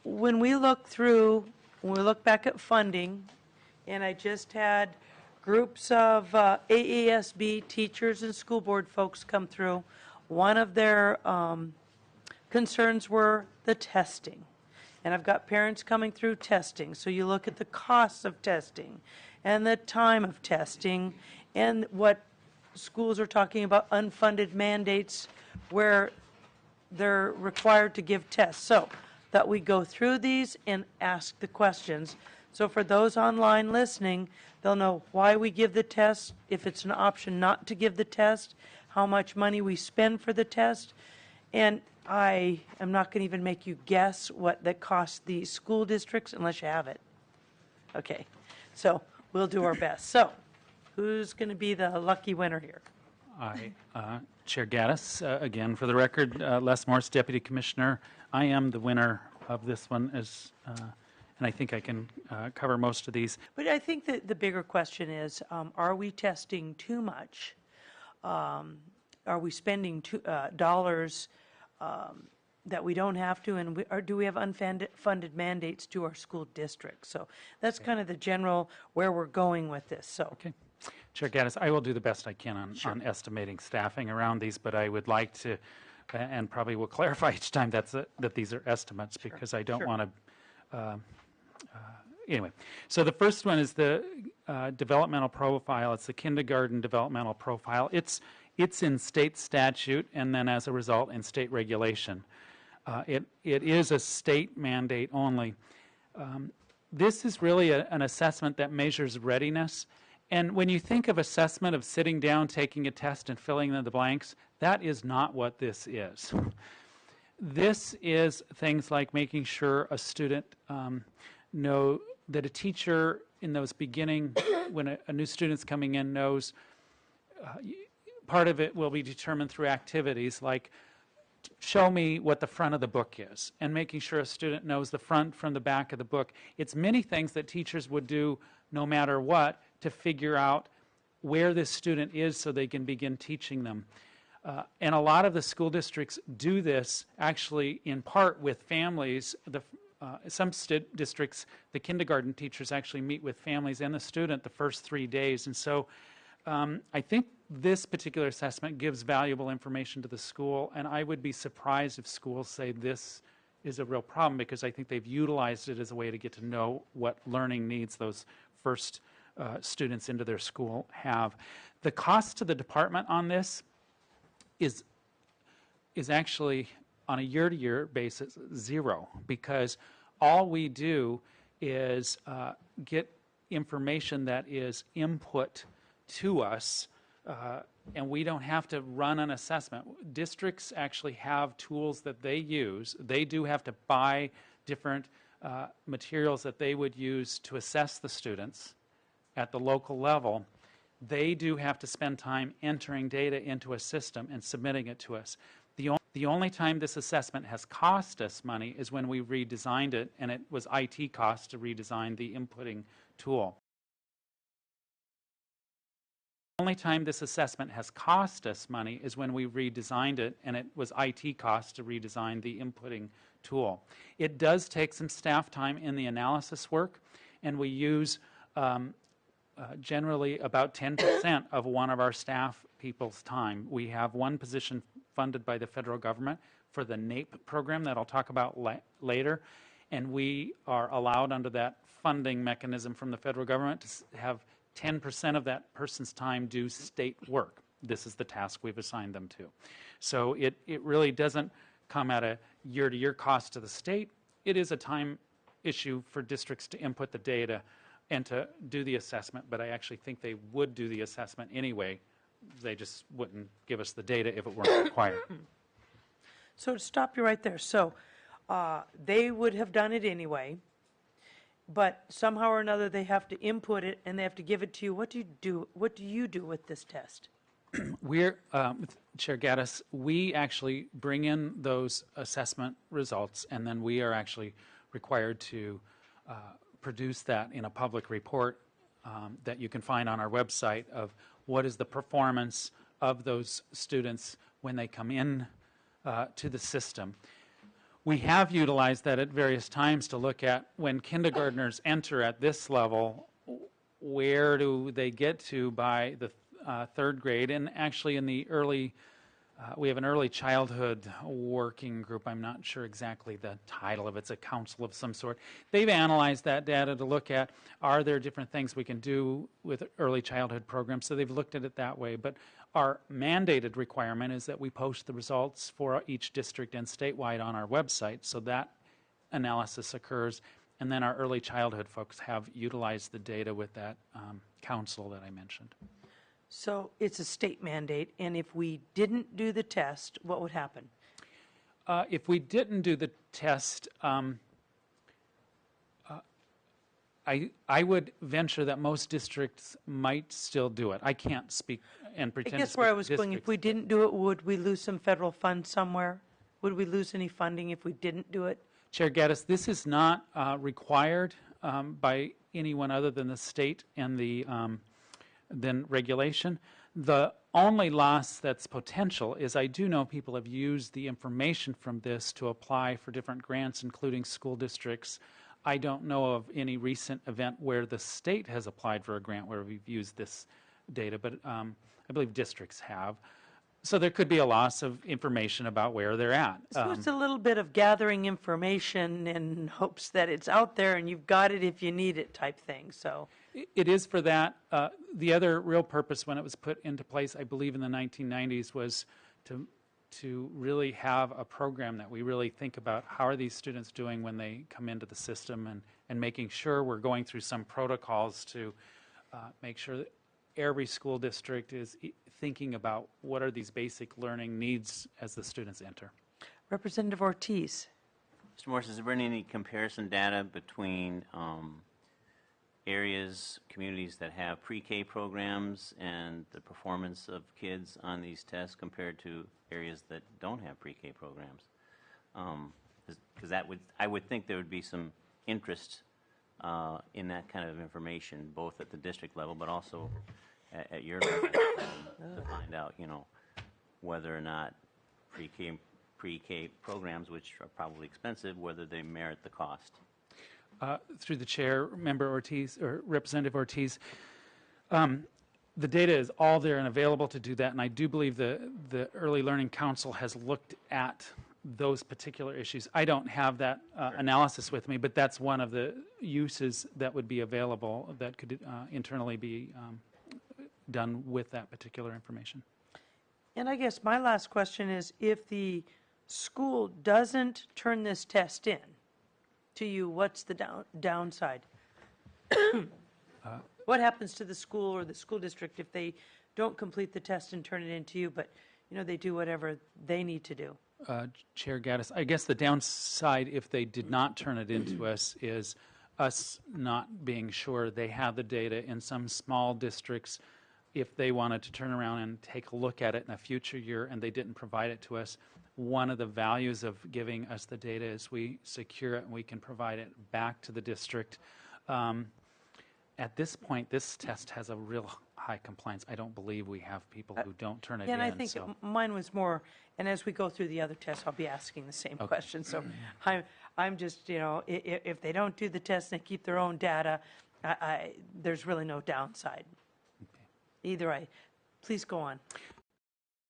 when we look through, when we look back at funding, and I just had groups of AASB teachers and school board folks come through, one of their concerns were the testing. And I've got parents coming through testing. So you look at the costs of testing and the time of testing and what schools are talking about unfunded mandates where they're required to give tests. So that we go through these and ask the questions. So for those online listening, they'll know why we give the test, if it's an option not to give the test, how much money we spend for the test. And I am not going to even make you guess what that costs the school districts unless you have it. Okay, so we'll do our best. So who's going to be the lucky winner here? Chair Gaddis, again, for the record, Les Morse, Deputy Commissioner. I am the winner of this one, and I think I can cover most of these. But I think that the bigger question is, are we testing too much? Are we spending dollars that we don't have to, or do we have unfunded mandates to our school districts? So that's kind of the general where we're going with this. So. Okay. Chair Gaddis, I will do the best I can on estimating staffing around these, but I would like to, and probably will clarify each time that these are estimates, because I don't want to, anyway. So the first one is the developmental profile. It's the kindergarten developmental profile. It's in state statute, and then as a result in state regulation. It is a state mandate only. This is really an assessment that measures readiness. And when you think of assessment of sitting down, taking a test, and filling in the blanks, that is not what this is. This is things like making sure a student know that a teacher in those beginning, when a new student's coming in, knows part of it will be determined through activities like show me what the front of the book is, and making sure a student knows the front from the back of the book. It's many things that teachers would do no matter what to figure out where this student is so they can begin teaching them. And a lot of the school districts do this actually in part with families. Some districts, the kindergarten teachers actually meet with families and the student the first 3 days. And so I think this particular assessment gives valuable information to the school, and I would be surprised if schools say this is a real problem, because I think they've utilized it as a way to get to know what learning needs those first students into their school have. The cost to the department on this is actually on a year-to-year basis zero, because all we do is get information that is input to us, and we don't have to run an assessment. Districts actually have tools that they use. They do have to buy different materials that they would use to assess the students at the local level. They do have to spend time entering data into a system and submitting it to us. The only time this assessment has cost us money is when we redesigned it, and it was IT costs to redesign the inputting tool. The only time this assessment has cost us money is when we redesigned it, and it was IT costs to redesign the inputting tool. It does take some staff time in the analysis work, and we use generally about 10% of one of our staff people's time. We have one position funded by the federal government for the NAEP program that I'll talk about later, and we are allowed under that funding mechanism from the federal government to have 10% of that person's time do state work. This is the task we've assigned them to. So it really doesn't come at a year-to-year cost to the state. It is a time issue for districts to input the data and to do the assessment, but I actually think they would do the assessment anyway. They just wouldn't give us the data if it weren't required. So to stop you right there, so they would have done it anyway, but somehow or another they have to input it and they have to give it to you. What do you do? What do you do with this test? We're, Chair Gaddis, we actually bring in those assessment results, and then we are actually required to produce that in a public report that you can find on our website of what is the performance of those students when they come in to the system. We have utilized that at various times to look at when kindergartners enter at this level, where do they get to by the third grade? And actually in the early, we have an early childhood working group. I'm not sure exactly the title of it. It's a council of some sort. They've analyzed that data to look at, are there different things we can do with early childhood programs? So they've looked at it that way. But our mandated requirement is that we post the results for each district and statewide on our website. So that analysis occurs. And then our early childhood folks have utilized the data with that council that I mentioned. So it's a state mandate, and if we didn't do the test, what would happen? If we didn't do the test, I would venture that most districts might still do it. I can't speak and I pretend to guess speak where I for was going, if districts. we didn't do it, would we lose some federal funds somewhere? Would we lose any funding if we didn't do it? Chair Gaddis, this is not required by anyone other than the state and the then regulation. The only loss that's potential is I do know people have used the information from this to apply for different grants, including school districts. I don't know of any recent event where the state has applied for a grant where we've used this data, but I believe districts have. So there could be a loss of information about where they're at. So it's a little bit of gathering information in hopes that it's out there and you've got it if you need it type thing, so. It is for that. The other real purpose when it was put into place, I believe in the 1990s, was to really have a program that we really think about how are these students doing when they come into the system, and making sure we're going through some protocols to make sure that every school district is thinking about what are these basic learning needs as the students enter. Representative Ortiz. Mr. Morris, has there been any comparison data between areas, communities that have pre-K programs and the performance of kids on these tests compared to areas that don't have pre-K programs? Because I would think there would be some interest in that kind of information, both at the district level, but also at your level, to find out, whether or not pre-K programs, which are probably expensive, whether they merit the cost. Through the chair, Member Ortiz, or Representative Ortiz, the data is all there and available to do that, and I do believe the Early Learning Council has looked at those particular issues. I don't have that analysis with me, but that's one of the uses that would be available that could internally be done with that particular information. And I guess my last question is, if the school doesn't turn this test in to you, what's the downside? What happens to the school or the school district if they don't complete the test and turn it in to you, but they do whatever they need to do? Chair Gaddis, I guess the downside if they did not turn it into us is us not being sure they have the data. In some small districts, if they wanted to turn around and take a look at it in a future year and they didn't provide it to us, one of the values of giving us the data is we secure it and we can provide it back to the district. At this point, this test has a real high compliance. I don't believe we have people who don't turn it in. And I think mine was more, and as we go through the other tests, I'll be asking the same question. So I'm just, if they don't do the test and keep their own data, there's really no downside. Okay. Either way. Please go on.